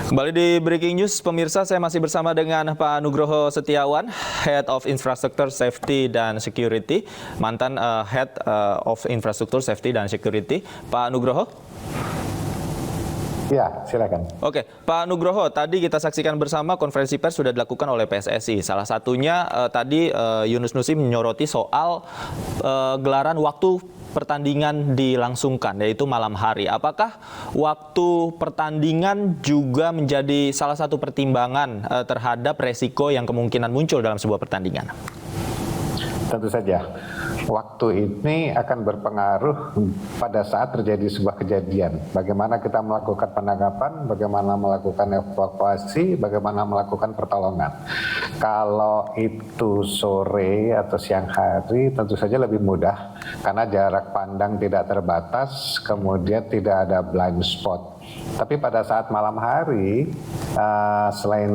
Kembali di Breaking News, pemirsa, saya masih bersama dengan Pak Nugroho Setiawan, Head of Infrastructure Safety dan Security, mantan Head of Infrastructure Safety dan Security. Pak Nugroho? Ya, silakan. Oke, Pak Nugroho, tadi kita saksikan bersama konferensi pers sudah dilakukan oleh PSSI. Salah satunya tadi Yunus Nusi menyoroti soal gelaran waktu pertandingan dilangsungkan, yaitu malam hari. Apakah waktu pertandingan juga menjadi salah satu pertimbangan terhadap resiko yang kemungkinan muncul dalam sebuah pertandingan? Tentu saja. Waktu ini akan berpengaruh pada saat terjadi sebuah kejadian. Bagaimana kita melakukan penangkapan, bagaimana melakukan evakuasi, bagaimana melakukan pertolongan. Kalau itu sore atau siang hari tentu saja lebih mudah karena jarak pandang tidak terbatas, kemudian tidak ada blind spot. Tapi pada saat malam hari, selain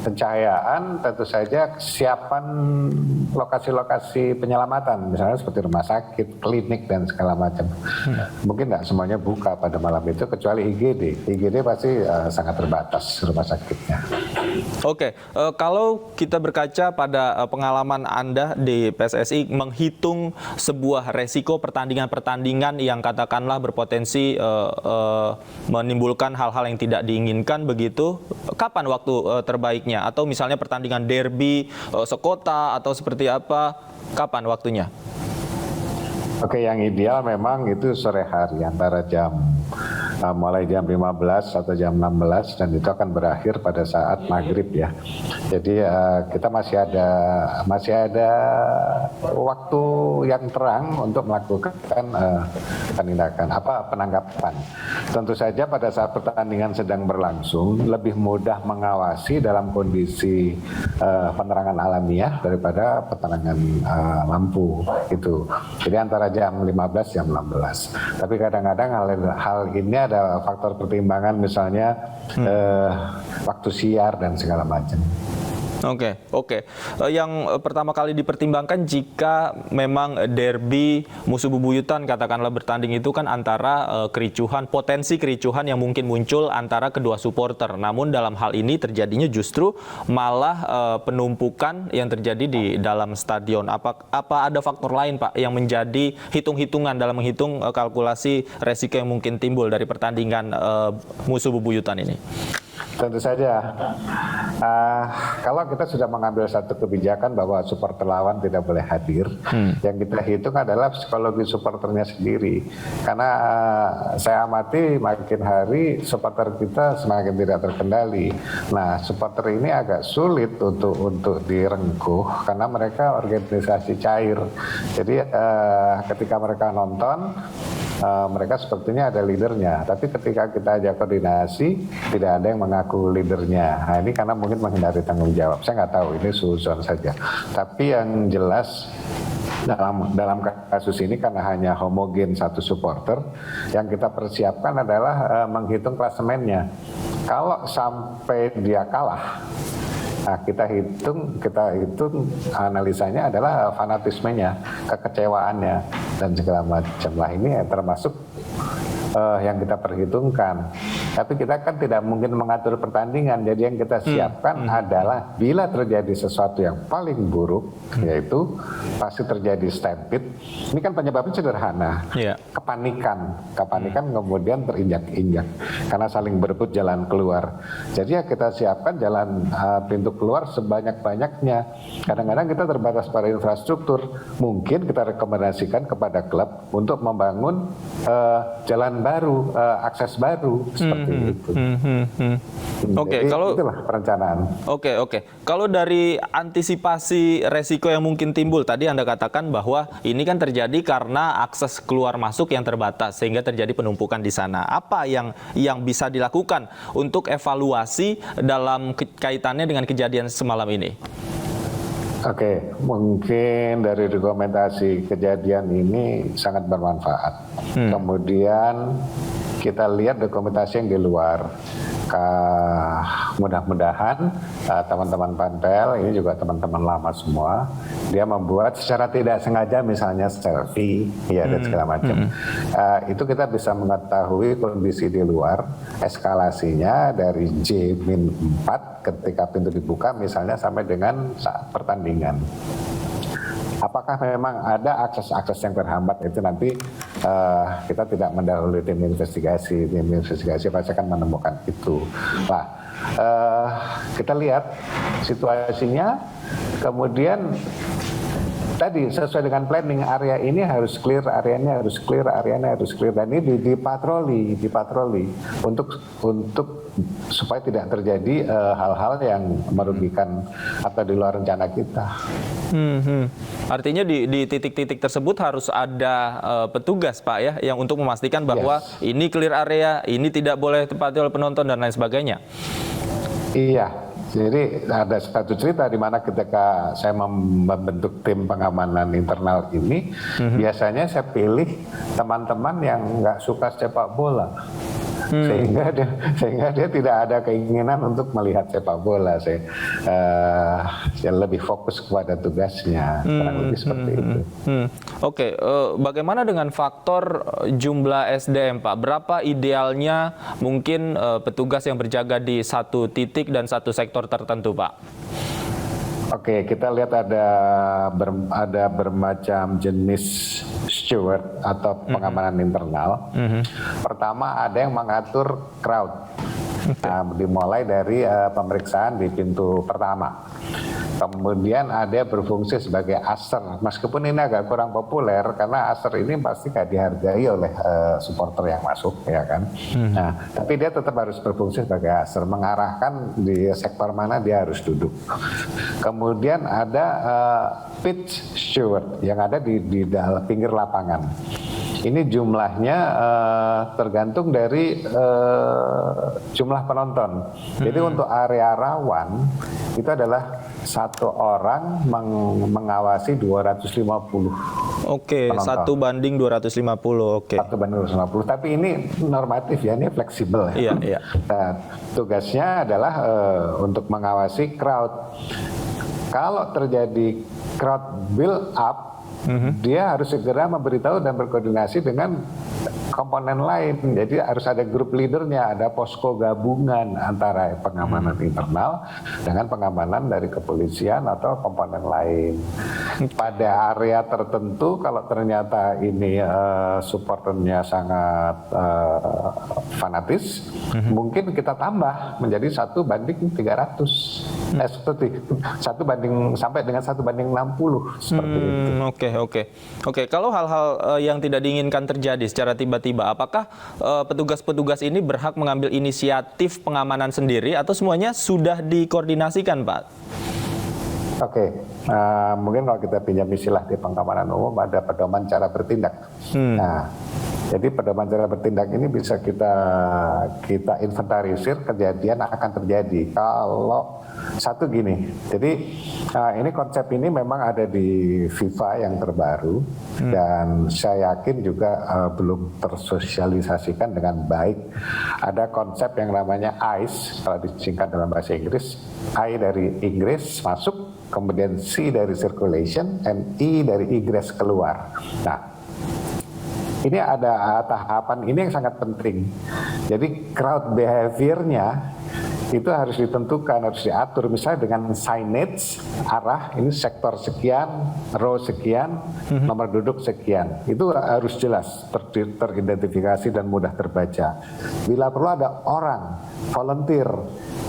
pencahayaan, tentu saja kesiapan lokasi-lokasi penyelamatan, misalnya seperti rumah sakit, klinik, dan segala macam. Mungkin tidak semuanya buka pada malam itu, kecuali IGD. IGD pasti sangat terbatas rumah sakitnya. Oke, kalau kita berkaca pada pengalaman Anda di PSSI menghitung sebuah resiko pertandingan-pertandingan yang katakanlah berpotensi menimbulkan hal-hal yang tidak diinginkan begitu, kapan waktu terbaiknya? Atau misalnya pertandingan derby sekota atau seperti apa, kapan waktunya? Oke, yang ideal memang itu sore hari antara mulai jam 15 atau jam 16 dan itu akan berakhir pada saat maghrib ya. Jadi kita masih ada waktu yang terang untuk melakukan penangkapan. Tentu saja pada saat pertandingan sedang berlangsung lebih mudah mengawasi dalam kondisi penerangan alamiah daripada penerangan lampu itu. Jadi antara jam 15 jam 16. Tapi kadang-kadang hal ini ada faktor pertimbangan misalnya waktu siar dan segala macam. Oke. Yang pertama kali dipertimbangkan jika memang derby musuh bebuyutan katakanlah bertanding itu kan antara potensi kericuhan yang mungkin muncul antara kedua supporter. Namun dalam hal ini terjadinya justru malah penumpukan yang terjadi di dalam stadion. Apa ada faktor lain, Pak, yang menjadi hitung-hitungan dalam menghitung kalkulasi resiko yang mungkin timbul dari pertandingan musuh bebuyutan ini? Tentu saja, kalau kita sudah mengambil satu kebijakan bahwa supporter lawan tidak boleh hadir, yang kita hitung adalah psikologi supporternya sendiri. Karena saya amati makin hari supporter kita semakin tidak terkendali. Nah, supporter ini agak sulit untuk direngkuh karena mereka organisasi cair. Jadi ketika mereka nonton, mereka sepertinya ada leadernya, tapi ketika kita ajak koordinasi tidak ada yang mengaku leadernya. Nah, ini karena mungkin menghindari tanggung jawab. Saya nggak tahu, ini suzon saja. Tapi yang jelas dalam kasus ini karena hanya homogen satu supporter, yang kita persiapkan adalah menghitung klasemennya. Kalau sampai dia kalah, nah, kita hitung analisanya adalah fanatismenya, kekecewaannya dan segala macam lah. Ini termasuk yang kita perhitungkan. Tapi kita kan tidak mungkin mengatur pertandingan. Jadi yang kita siapkan adalah bila terjadi sesuatu yang paling buruk, yaitu pasti terjadi stampede. Ini kan penyebabnya sederhana, kepanikan kemudian terinjak-injak karena saling berebut jalan keluar. Jadi ya kita siapkan jalan pintu keluar sebanyak-banyaknya. Kadang-kadang kita terbatas pada infrastruktur. Mungkin kita rekomendasikan kepada klub untuk membangun jalan baru, akses baru seperti itu. Oke, kalau itulah perencanaan. Oke. Kalau dari antisipasi resiko yang mungkin timbul, tadi Anda katakan bahwa ini kan terjadi karena akses keluar masuk yang terbatas sehingga terjadi penumpukan di sana. Apa yang bisa dilakukan untuk evaluasi dalam kaitannya dengan kejadian semalam ini? Oke, mungkin dari dokumentasi kejadian ini sangat bermanfaat. Kemudian kita lihat dokumentasi yang di luar. mudah-mudahan teman-teman panpel, ini juga teman-teman lama semua, dia membuat secara tidak sengaja misalnya selfie, ya dan segala macam. Itu kita bisa mengetahui kondisi di luar, eskalasinya dari J-4 ketika pintu dibuka misalnya sampai dengan saat pertandingan. Apakah memang ada akses-akses yang terhambat, itu nanti kita tidak mendahului tim investigasi pasti akan menemukan itu. Nah, kita lihat situasinya, kemudian tadi sesuai dengan planning, area ini harus clear, areanya harus clear, dan ini dipatroli untuk supaya tidak terjadi hal-hal yang merugikan atau di luar rencana kita. Artinya di titik-titik tersebut harus ada petugas, Pak, ya, yang untuk memastikan bahwa ini clear area, ini tidak boleh ditempati oleh penonton dan lain sebagainya. Iya. Jadi ada satu cerita di mana ketika saya membentuk tim pengamanan internal ini, biasanya saya pilih teman-teman yang nggak suka sepak bola. Sehingga dia tidak ada keinginan untuk melihat sepak bola. Saya lebih fokus kepada tugasnya, kurang lebih seperti itu. Oke, bagaimana dengan faktor jumlah SDM, Pak? Berapa idealnya mungkin petugas yang berjaga di satu titik dan satu sektor tertentu, Pak? Oke, kita lihat ada bermacam jenis steward atau pengamanan internal. Pertama, ada yang mengatur crowd. Dimulai dari pemeriksaan di pintu pertama. Kemudian ada berfungsi sebagai aser, meskipun ini agak kurang populer karena aser ini pasti gak dihargai oleh supporter yang masuk, ya kan. Nah, tapi dia tetap harus berfungsi sebagai aser, mengarahkan di sektor mana dia harus duduk. Kemudian ada pitch steward yang ada di dalam pinggir lapangan. Ini jumlahnya tergantung dari jumlah penonton. Jadi untuk area rawan itu adalah satu orang mengawasi 250. Oke, penonton. 1:250. Oke. 1:250. Tapi ini normatif ya, ini fleksibel ya. Iya. Nah, tugasnya adalah untuk mengawasi crowd. Kalau terjadi crowd build up, dia harus segera memberitahu dan berkoordinasi dengan komponen lain. Jadi harus ada grup leadernya, ada posko gabungan antara pengamanan internal dengan pengamanan dari kepolisian atau komponen lain. Pada area tertentu, kalau ternyata ini supporternya sangat fanatis, mungkin kita tambah menjadi 1:300. Sampai dengan 1:60 seperti itu. Oke. Kalau hal-hal yang tidak diinginkan terjadi secara tiba-tiba, apakah petugas-petugas ini berhak mengambil inisiatif pengamanan sendiri atau semuanya sudah dikoordinasikan, Pak? Oke, mungkin kalau kita pinjam istilah di pengamanan umum ada pedoman cara bertindak. Nah, jadi pedoman cara bertindak ini bisa kita inventarisir kejadian akan terjadi. Kalau satu gini, jadi ini konsep ini memang ada di FIFA yang terbaru dan saya yakin juga belum tersosialisasikan dengan baik. Ada konsep yang namanya ICE, kalau disingkat dalam bahasa Inggris, I dari Inggris masuk, kemudian C dari circulation, and E dari egress keluar. Nah, ini ada tahapan ini yang sangat penting. Jadi crowd behavior-nya itu harus ditentukan, harus diatur, misalnya dengan signage arah ini sektor sekian, row sekian, nomor duduk sekian. Itu harus jelas teridentifikasi dan mudah terbaca. Bila perlu ada orang volunteer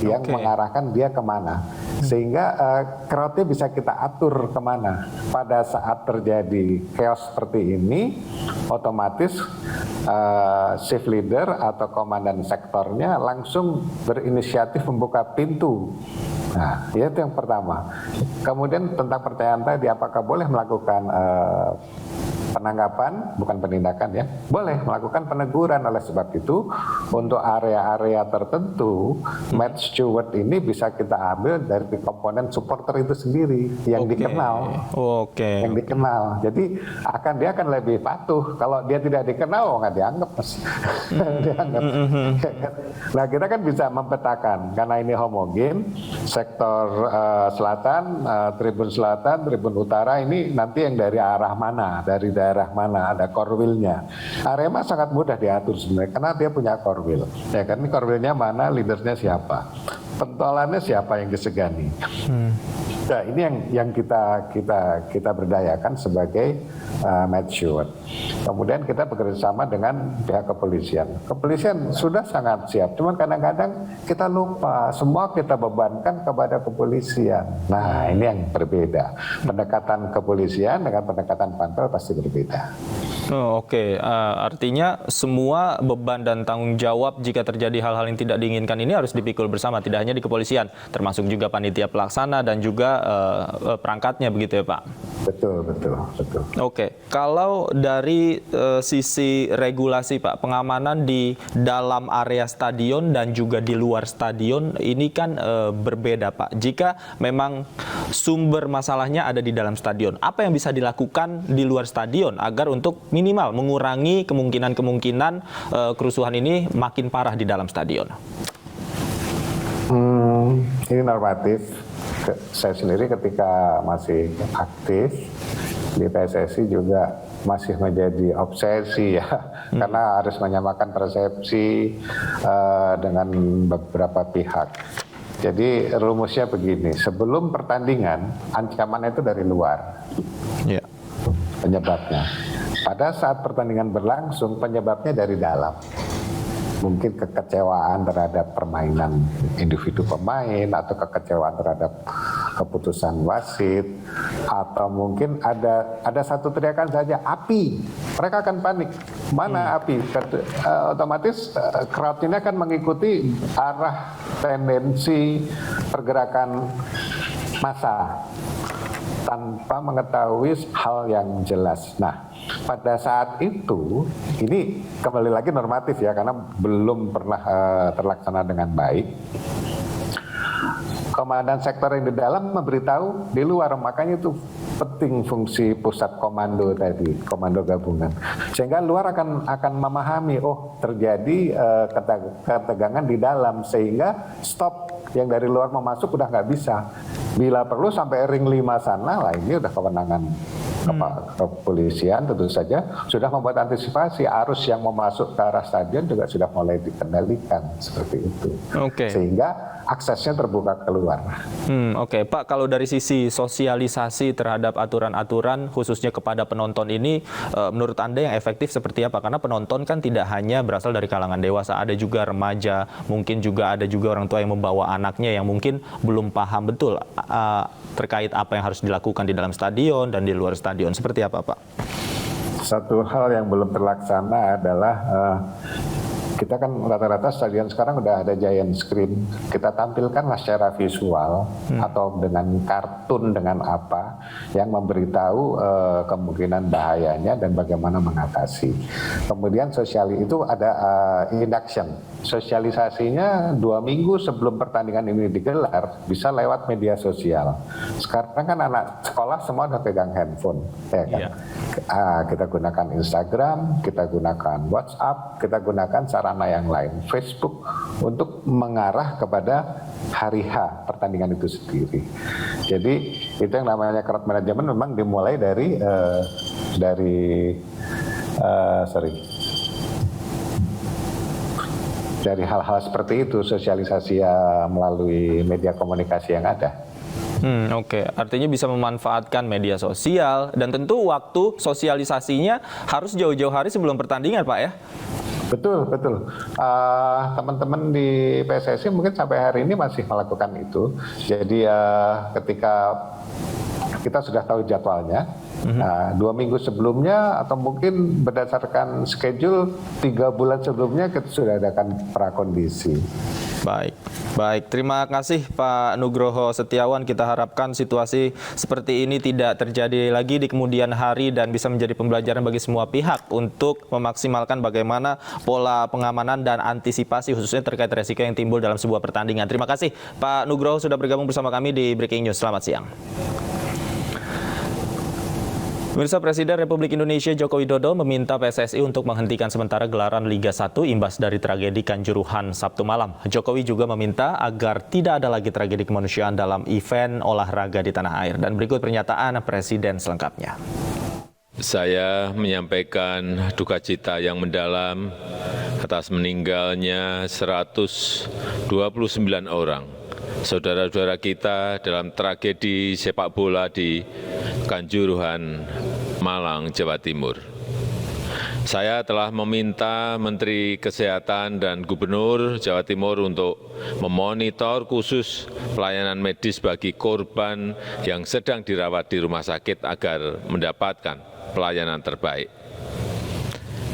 yang mengarahkan dia kemana, sehingga crowd-nya bisa kita atur kemana. Pada saat terjadi chaos seperti ini, otomatis shift leader atau komandan sektornya langsung berinisiatif membuka pintu. Nah, itu yang pertama. Kemudian tentang pertanyaan tadi, apakah boleh melakukan penangkapan, bukan penindakan ya, boleh melakukan peneguran. Oleh sebab itu untuk area-area tertentu, match steward ini bisa kita ambil dari komponen supporter itu sendiri yang dikenal. Yang dikenal. Jadi dia akan lebih patuh. Kalau dia tidak dikenal, nggak dianggap, Mas. Dianggap. Nah, kita kan bisa mempetakan karena ini homogen, sektor selatan, Tribun Selatan, Tribun Utara ini nanti yang dari arah mana, dari daerah mana, ada korwilnya. Arema sangat mudah diatur sebenarnya karena dia punya korwil. Ya kan, ini korwilnya mana, leadersnya siapa, pentolannya siapa yang disegani. Nah, ini yang kita berdayakan sebagai match steward. Kemudian kita bekerjasama dengan pihak kepolisian. Kepolisian sudah sangat siap, cuman kadang-kadang kita lupa, semua kita bebankan kepada kepolisian. Nah, ini yang berbeda. Pendekatan kepolisian dengan pendekatan panpel pasti berbeda. Artinya semua beban dan tanggung jawab jika terjadi hal-hal yang tidak diinginkan ini harus dipikul bersama, tidak hanya di kepolisian, termasuk juga panitia pelaksana dan juga perangkatnya, begitu ya Pak? Betul. Kalau dari sisi regulasi Pak, pengamanan di dalam area stadion dan juga di luar stadion ini kan berbeda Pak. Jika memang sumber masalahnya ada di dalam stadion, apa yang bisa dilakukan di luar stadion agar untuk minimal mengurangi kemungkinan kerusuhan ini makin parah di dalam stadion? Ini normatif. Saya sendiri ketika masih aktif di PSSI juga masih menjadi obsesi ya, karena harus menyamakan persepsi dengan beberapa pihak. Jadi rumusnya begini, sebelum pertandingan ancaman itu dari luar, penyebabnya. Pada saat pertandingan berlangsung, penyebabnya dari dalam. Mungkin kekecewaan terhadap permainan individu pemain, atau kekecewaan terhadap keputusan wasit, atau mungkin ada satu teriakan saja, api, mereka akan panik. Mana api? Otomatis crowd ini akan mengikuti arah tendensi pergerakan massa tanpa mengetahui hal yang jelas. Nah, pada saat itu, ini kembali lagi normatif ya, karena belum pernah terlaksana dengan baik. Komandan sektor yang di dalam memberitahu di luar, makanya itu penting fungsi pusat komando tadi, komando gabungan, sehingga luar akan memahami, oh terjadi ketegangan di dalam, sehingga stop, yang dari luar mau masuk udah nggak bisa. Bila perlu sampai ring 5 sana, lah ini udah kewenangan kepolisian tentu saja sudah membuat antisipasi, arus yang mau masuk ke arah stadion juga sudah mulai dikendalikan seperti itu. Sehingga aksesnya terbuka keluar. Pak, kalau dari sisi sosialisasi terhadap aturan-aturan khususnya kepada penonton ini, menurut Anda yang efektif seperti apa? Karena penonton kan tidak hanya berasal dari kalangan dewasa, ada juga remaja, mungkin juga ada juga orang tua yang membawa anaknya yang mungkin belum paham betul terkait apa yang harus dilakukan di dalam stadion dan di luar stadion. Seperti apa, Pak? Satu hal yang belum terlaksana adalah kita kan rata-rata stadion sekarang udah ada giant screen. Kita tampilkanlah secara visual atau dengan kartun, dengan apa yang memberitahu kemungkinan bahayanya dan bagaimana mengatasi. Kemudian itu ada induction. Sosialisasinya 2 minggu sebelum pertandingan ini digelar bisa lewat media sosial. Sekarang kan anak sekolah semua udah pegang handphone, ya kan? Kita gunakan Instagram, kita gunakan WhatsApp, kita gunakan sarana yang lain, Facebook, untuk mengarah kepada hari H pertandingan itu sendiri. Jadi itu yang namanya crowd management memang dimulai dari hal-hal seperti itu, sosialisasi melalui media komunikasi yang ada. Artinya bisa memanfaatkan media sosial, dan tentu waktu sosialisasinya harus jauh-jauh hari sebelum pertandingan, Pak ya? Betul. Teman-teman di PSSI mungkin sampai hari ini masih melakukan itu. Jadi ketika kita sudah tahu jadwalnya. Nah, 2 minggu sebelumnya atau mungkin berdasarkan schedule 3 bulan sebelumnya kita sudah adakan prakondisi. Baik. Terima kasih Pak Nugroho Setiawan. Kita harapkan situasi seperti ini tidak terjadi lagi di kemudian hari dan bisa menjadi pembelajaran bagi semua pihak untuk memaksimalkan bagaimana pola pengamanan dan antisipasi khususnya terkait resiko yang timbul dalam sebuah pertandingan. Terima kasih Pak Nugroho sudah bergabung bersama kami di Breaking News. Selamat siang. Pemirsa, Presiden Republik Indonesia Joko Widodo meminta PSSI untuk menghentikan sementara gelaran Liga 1 imbas dari tragedi Kanjuruhan Sabtu malam. Jokowi juga meminta agar tidak ada lagi tragedi kemanusiaan dalam event olahraga di tanah air. Dan berikut pernyataan Presiden selengkapnya. Saya menyampaikan duka cita yang mendalam atas meninggalnya 129 orang saudara-saudara kita dalam tragedi sepak bola di Kanjuruhan, Malang, Jawa Timur. Saya telah meminta Menteri Kesehatan dan Gubernur Jawa Timur untuk memonitor khusus pelayanan medis bagi korban yang sedang dirawat di rumah sakit agar mendapatkan pelayanan terbaik.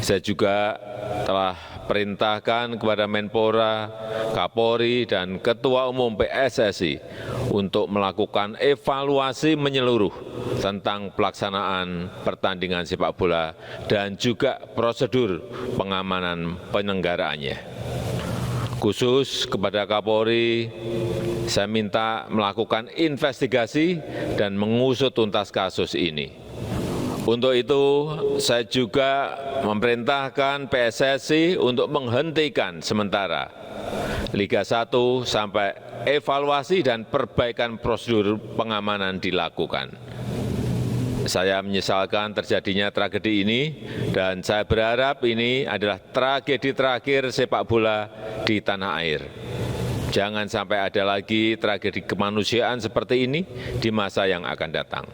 Saya juga telah perintahkan kepada Menpora, Kapolri, dan Ketua Umum PSSI untuk melakukan evaluasi menyeluruh tentang pelaksanaan pertandingan sepak bola dan juga prosedur pengamanan penyelenggaraannya. Khusus kepada Kapolri, saya minta melakukan investigasi dan mengusut tuntas kasus ini. Untuk itu, saya juga memerintahkan PSSI untuk menghentikan sementara Liga 1 sampai evaluasi dan perbaikan prosedur pengamanan dilakukan. Saya menyesalkan terjadinya tragedi ini dan saya berharap ini adalah tragedi terakhir sepak bola di tanah air. Jangan sampai ada lagi tragedi kemanusiaan seperti ini di masa yang akan datang.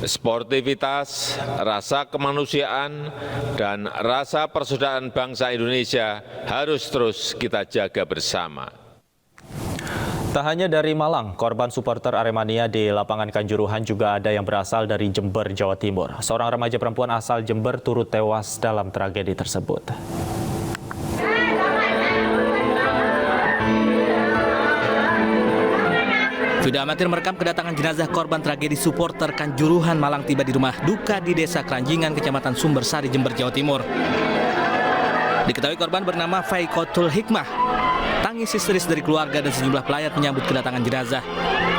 Sportivitas, rasa kemanusiaan, dan rasa persaudaraan bangsa Indonesia harus terus kita jaga bersama. Tak hanya dari Malang, korban supporter Aremania di lapangan Kanjuruhan juga ada yang berasal dari Jember, Jawa Timur. Seorang remaja perempuan asal Jember turut tewas dalam tragedi tersebut. Video amatir merekam kedatangan jenazah korban tragedi supporter Kanjuruhan Malang tiba di rumah duka di Desa Keranjingan, Kecamatan Sumbersari, Jember, Jawa Timur. Diketahui korban bernama Faikotul Hikmah. Tangis histeris dari keluarga dan sejumlah pelayat menyambut kedatangan jenazah.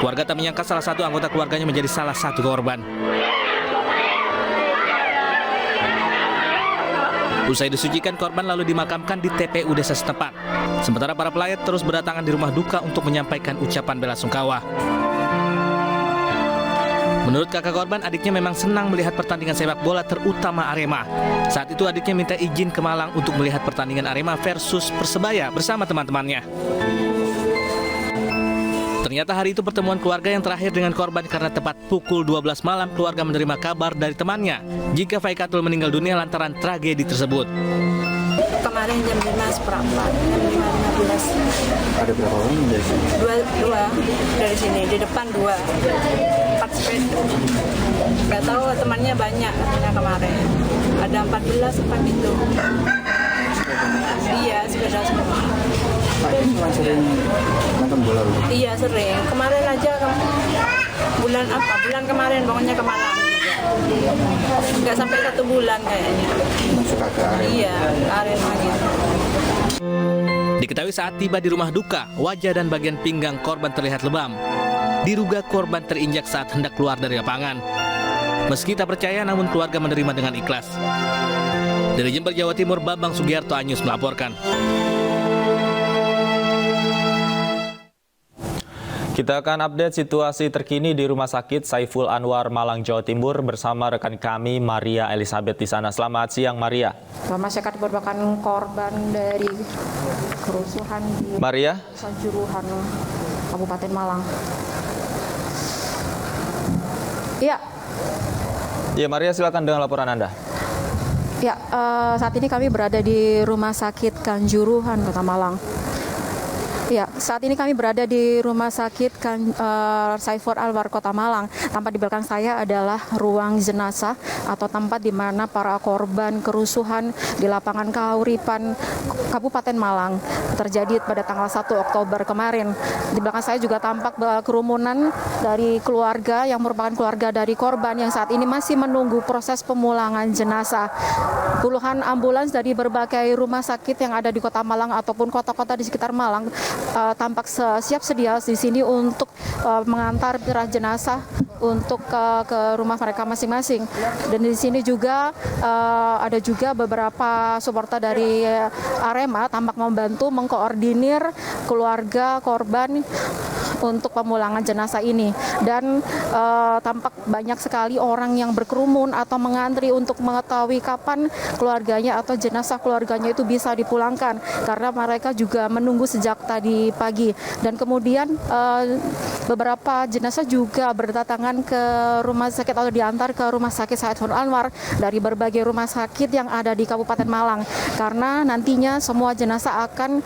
Keluarga tak menyangka salah satu anggota keluarganya menjadi salah satu korban. Usai disucikan, korban lalu dimakamkan di TPU desa setempat. Sementara para pelayat terus berdatangan di rumah duka untuk menyampaikan ucapan bela sungkawa. Menurut kakak korban, adiknya memang senang melihat pertandingan sepak bola terutama Arema. Saat itu adiknya minta izin ke Malang untuk melihat pertandingan Arema versus Persebaya bersama teman-temannya. Ternyata hari itu pertemuan keluarga yang terakhir dengan korban karena tepat pukul 12 malam keluarga menerima kabar dari temannya jika Faikatul meninggal dunia lantaran tragedi tersebut. Kemarin jam 5 seperempat, jam 5.15. Ada berapa orang dari sini? Dua dari sini, di depan 2. 4 sepeda. Gak tahu temannya banyak katanya kemarin. Ada 14 apa gitu. Iya, sepeda semua. Pak ini memang sering nonton bola dulu? Iya, sering. Kemarin aja, bulan kemarin pokoknya ke Malang juga. Nggak sampai 1 bulan kayaknya. Suka ke Arema? Iya, ke Arema gitu. Diketahui saat tiba di rumah duka, wajah dan bagian pinggang korban terlihat lebam. Diduga korban terinjak saat hendak keluar dari lapangan. Meski tak percaya, namun keluarga menerima dengan ikhlas. Dari Jember, Jawa Timur, Bambang Sugiarto, Anyus melaporkan. Kita akan update situasi terkini di Rumah Sakit Saiful Anwar, Malang, Jawa Timur bersama rekan kami Maria Elizabeth di sana. Selamat siang, Maria. Masyarakat merupakan korban dari kerusuhan di Maria, Kanjuruhan, Kabupaten Malang. Iya. Ya, Maria, silakan dengan laporan Anda. Ya, saat ini kami berada di Rumah Sakit Kanjuruhan, Kota Malang. Ya, saat ini kami berada di Rumah Sakit Saiful Anwar Kota Malang. Tampak di belakang saya adalah ruang jenazah atau tempat di mana para korban kerusuhan di lapangan Kahuripan Kabupaten Malang terjadi pada tanggal 1 Oktober kemarin. Di belakang saya juga tampak kerumunan dari keluarga yang merupakan keluarga dari korban yang saat ini masih menunggu proses pemulangan jenazah. Puluhan ambulans dari berbagai rumah sakit yang ada di Kota Malang ataupun kota-kota di sekitar Malang tampak siap sedia di sini untuk mengantar jenazah untuk ke rumah mereka masing-masing. Dan di sini juga ada juga beberapa supporter dari Arema tampak membantu mengkoordinir keluarga korban untuk pemulangan jenazah ini. Dan tampak banyak sekali orang yang berkerumun atau mengantri untuk mengetahui kapan keluarganya atau jenazah keluarganya itu bisa dipulangkan, karena mereka juga menunggu sejak tadi pagi. Dan kemudian beberapa jenazah juga berdatangan ke rumah sakit atau diantar ke Rumah Sakit Saiful Anwar dari berbagai rumah sakit yang ada di Kabupaten Malang, karena nantinya semua jenazah akan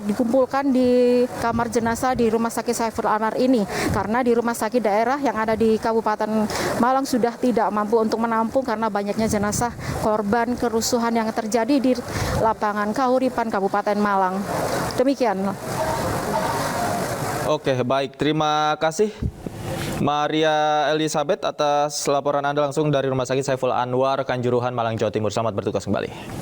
dikumpulkan di kamar jenazah di Rumah Sakit Saiful Anwar ini, karena di rumah sakit daerah yang ada di Kabupaten Malang sudah tidak mampu untuk menampung karena banyaknya jenazah korban kerusuhan yang terjadi di lapangan Kahuripan Kabupaten Malang. Demikian. Oke, baik. Terima kasih Maria Elizabeth atas laporan Anda langsung dari Rumah Sakit Saiful Anwar, Kanjuruhan, Malang, Jawa Timur. Selamat bertugas kembali.